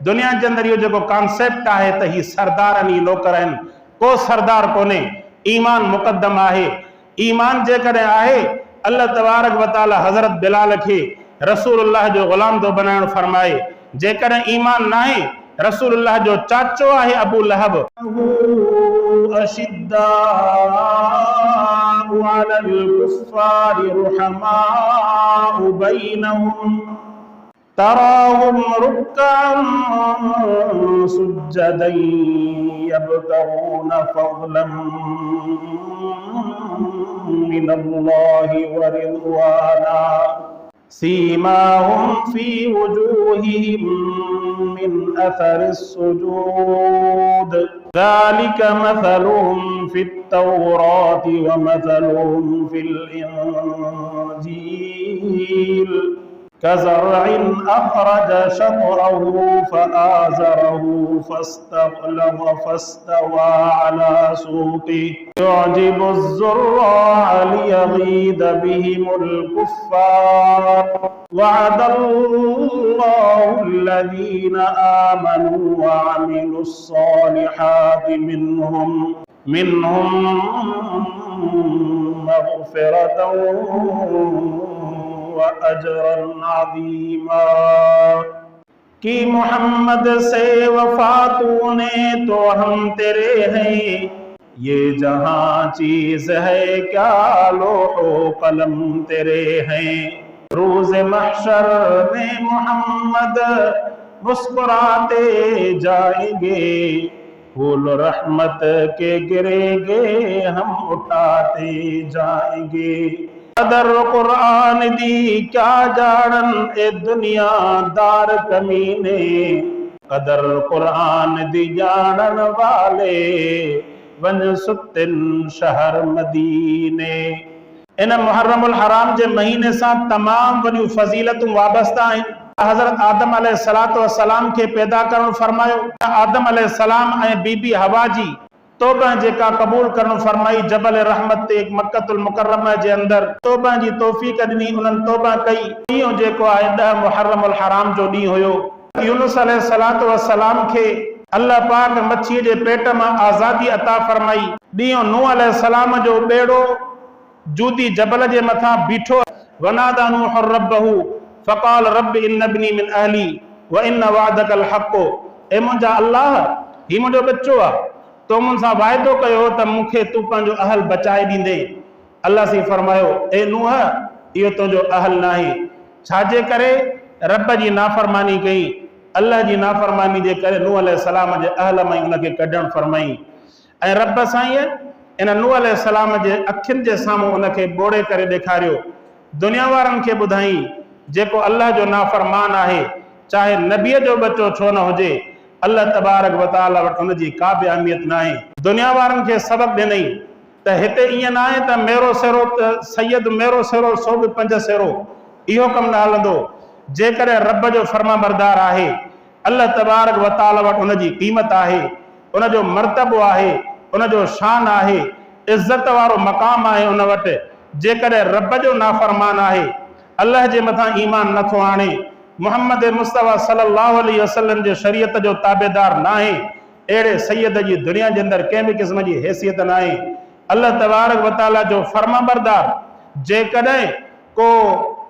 दुनिया के अंदर यो जो कॉन्सेप्ट है त ही सरदार नी नौकर हैं, को सरदार कोने, ईमान मुकद्दम है। ईमान जे करे आहे अल्लाह तबारक व तआला हजरत बिलाल के रसूलुल्लाह जो गुलाम दो बनाण फरमाए। जे करे ईमान ना है रसूलुल्लाह जो चाचो आहे अबू लहब अशिद्दाउ अलल कुफ्फारि रुहमाउ बैनहुम तराहुम रुक्कान सुज्जदन यब्तगून फज़लन मिनल्लाहि व रिज़वाना सीमाहुम फी वजूहिहिम मिन अथरिस सुजूद ज़ालिका मसलुहुम फित तौराति व मसलुहुम फिल इंजील कज़रइन अखरज शतअहु फआज़रहु फस्तग़लज़ फस्तवा अला सूक़िहि युअजिबु ज़ुर्राअ लियग़ीज़ बिहिमुल कुफ़्फ़ार वअदल्लाहु अल्लज़ीन आमनू व अमिलुस्सालिहाति मिनहुम मग़फ़िरतन व अजरन अज़ीमा। कि मोहम्मद से वफा तूने तो हम तेरे हैं, ये जहां चीज है क्या लोहो कलम तेरे हैं। रोज़ महशर में मोहम्मद मुस्कुराते जाएंगे, फूल रहमत के गिरेंगे हम उठाते जाएंगे। कदर कुरान दी क्या जानन ए दुनिया दार कमीने, कदर कुरान दी जानन वाले वन सुतिन शहर मदीने। इन मुहर्रमुल हराम जे महीने से तमाम वॾियूं फज़ीलतूं वाबस्ता आहिनि। हज़रत आदम अलैहिस्सलातु वस्सलाम के पैदा करण फरमायो। आदम अलैहिस्सलाम ऐं बीबी हवा जी तौबा जेका कबूल करण फरमाई जबल रहमत ते मक्कतुल मुकर्रमा जे अंदर तौबा जी तौफीक ॾिनी, उन्हनि तौबा कई। ॾींहुं जेको आहे 10 मुहर्रमुल हराम जो ॾींहुं हुयो। यूनुस अलैहिस्सलातु वस्सलाम खे अल्लाह पाक मच्छी जे पेट मां आज़ादी अता फरमाई। ॾींहुं नूह अलैहिस्सलाम जो बेड़ो जूदी जबल जे मथां बीठो। वनादा नूह रब्बहू फ़क़ाल रब्बि इन्न इब्नी मिन अहली व इन्न वअदकल हक़्क़ु। ए मुंहिंजा अल्लाह, ही मुंहिंजो बच्चो आहे, तो मुंसां वाइदो कयो त मूंखे तू पंहिंजो अहल बचाए ॾींदे। अल्लाह से फरमायो ए नूह इहो तुंहिंजो अहल न आहे। छाजे करे? रब जी नाफ़रमानी कई। अल्लाह जी नाफ़रमानी जे करे नूह अलैहिस्सलाम जे अहल में उनखे कढण फरमाई। ऐं रब साईं इन नूह अलैहिस्सलाम जे अखियुनि जे साम्हूं उनखे बोड़े करे ॾेखारियो। दुनिया वारनि खे ॿुधाई जेको अल्लाह जो नाफ़रमान आहे, चाहे नबीअ जो बच्चो छो न हुजे, अल्लाह तबारक व तआला वटि उनजी का बि अहमियत न आहे। दुनिया वारनि खे सबक ॾिनई त हिते ईअं न आहे त मेरो सेरो त सैयद मेरो सेरो सो बि 5 सेरो, इहो कमु न हलंदो। जेकॾहिं रब जो फर्मा बरदार आहे, अल्लाह तबारक व तआला वटि उनजी क़ीमत आहे, उनजो मर्तबो आहे, उनजो शान आहे, इज़त वारो मक़ाम आहे उन वटि। जेकॾहिं रब जो नाफ़रमान आहे, अल्लाह जे मथां ईमान नथो आणे, मोहम्मद मुस्तफ़ा सल्लल्लाहु अलैहि वसल्लम जे शरीयत जो ताबेदार न आहे, अहिड़े सैयद जी दुनिया जे अंदर कंहिं बि क़िस्म जी हैसियत न आहे। अल्लाह तबारक व तआला जो फर्माबरदार जेकॾहिं को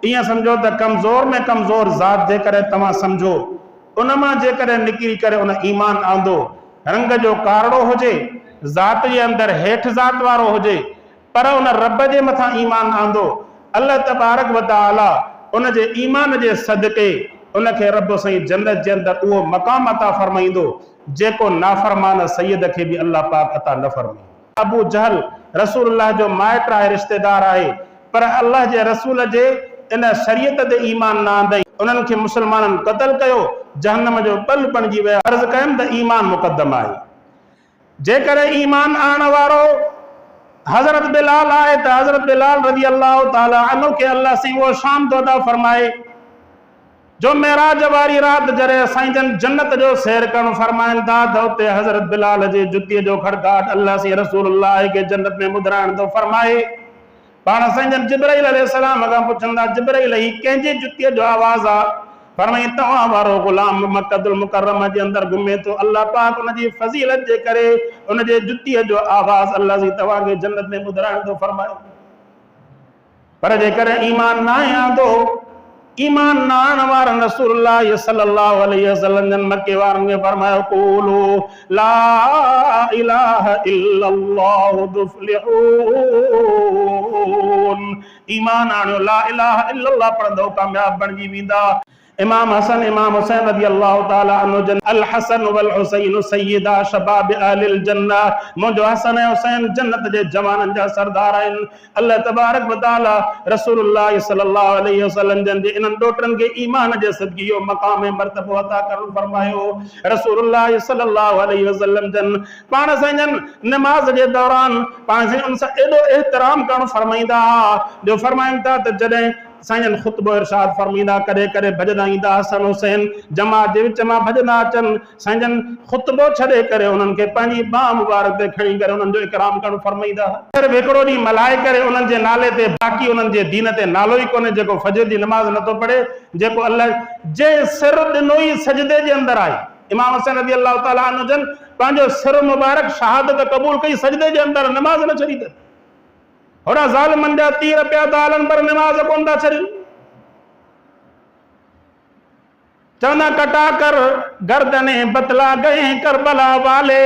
ईअं सम्झो त कमज़ोर में कमज़ोर ज़ात जेकॾहिं तव्हां सम्झो, उन मां जेकॾहिं निकिरी करे उन ईमान आंदो, रंग जो कारणो हुजे, ज़ात जे अंदर हेठि ज़ात वारो हुजे, पर उन रब जे मथां ईमान आंदो, अल्लाह तबारक व तआला उन जे ईमान जे सदके उनखे रब साईं जन्नत जे अंदर उहो मक़ाम अता फरमाईंदो जेको नाफ़रमान सैयद खे बि अल्लाह पाक अता न फरमाईंदो। अबू जहल रसूलुल्लाह जो माइट आहे, रिश्तेदार आहे, पर अल्लाह जे रसूल जे इन शरीयत ते ईमान न आंदई, उन्हनि खे मुसलमाननि क़त्ल कयो, जहन्नम जो पल बणिजी विया। अर्ज़ कयमि त ईमान मुक़द्दम आहे। जेकॾहिं ईमान आणण वारो हजरत बिलाल आए तो हजरत बिलाल रज़ी अल्लाह ताला अन्हु के अल्लाह से वो शाम दोदा फरमाए जो मेराज वारी रात जरे साईं जन जन्नत जो सैर करण फरमाइन था तो ते हजरत बिलाल जे जुत्ती जो खड़काट अल्लाह से रसूलुल्लाह के जन्नत में मुद्राण तो फरमाए। पाण साईं जन जिब्राइल अलैहिस्सलाम का पुछंदा जिब्राइल ही कंहिंजी जुत्ती जो आवाज आ? फरमाई तव्हां वारो गुलाम मक्कतुल मुकर्रमा जे अंदर घुमे तो अल्लाह पाक उन जी फज़ीलत जे करे उन जे जुतीअ जो आवाज़ अल्लाह जी तव्हां खे जन्नत में ॿुधाइण थो फरमाए। पर जेकर ईमान ना आंदो ईमान ना आने वारन रसूलुल्लाह सल्लल्लाहु अलैहि वसल्लम जन मक्के वारन खे फरमायो क़ूलू ला इलाहा इल्लल्लाह तुफ्लिहून। ईमान आणियो ला इलाहा इल्लल्लाह पढ़ंदो कामयाब बणजी वेंदा। इमाम हसन इमाम हुसैन रज़ी अल्लाह ताला अन्हु जन अल हसन वल हुसैन सय्यदा शबाब अहलिल जन्नह। मुंहिंजो हसन ऐं हुसैन जन्नत जे जवाननि जा सरदार आहिनि। अल्लाह तबारक व तआला रसूलुल्लाह सल्लल्लाहु अलैहि वसल्लम जन जे इन्हनि ॾोटनि खे ईमान जे सदक़े इहो मक़ाम ऐं मर्तबो अता करणु फरमायो। रसूलुल्लाह सल्लल्लाहु अलैहि वसल्लम जन पाण सां जन नमाज जे दौरान पाण सां उन सां एॾो एहतराम करणु फरमाईंदा जो फरमाइनि था त जॾहिं साईं ख़ुतबो इरशाद फरमाईंदा कॾहिं कॾहिं भॼंदा ईंदा हसन हुसैन जमात जे विच मां भॼंदा अचनि साईं ख़ुतबो छॾे करे उन्हनि खे पंहिंजी बाह मुबारक ते खणी करे उन्हनि जो इकराम करणु फरमाईंदा। सिर्फ़ु हिकिड़ो ॾींहुं मल्हाए करे उन्हनि जे नाले ते बाक़ी उन्हनि जे दीन ते नालो ई कोन्हे जेको फजर जी नमाज़ नथो पढ़े जेको अल्लाह जे सिर ॾिनो ई सजदे जे अंदरि आहे। इमाम हुसैन रज़ी अल्लाह ताला अन्हु जन पंहिंजो सिर मुबारक शहादत क़बूल कई सजदे जे अंदरि नमाज़ न छॾी अथनि। होड़ा ज़ालिमनि जा तीर पिया था हलनि पर नमाज़ कोन था छॾनि। चवंदा कटा कर गर्दने बतला गए करबला वाले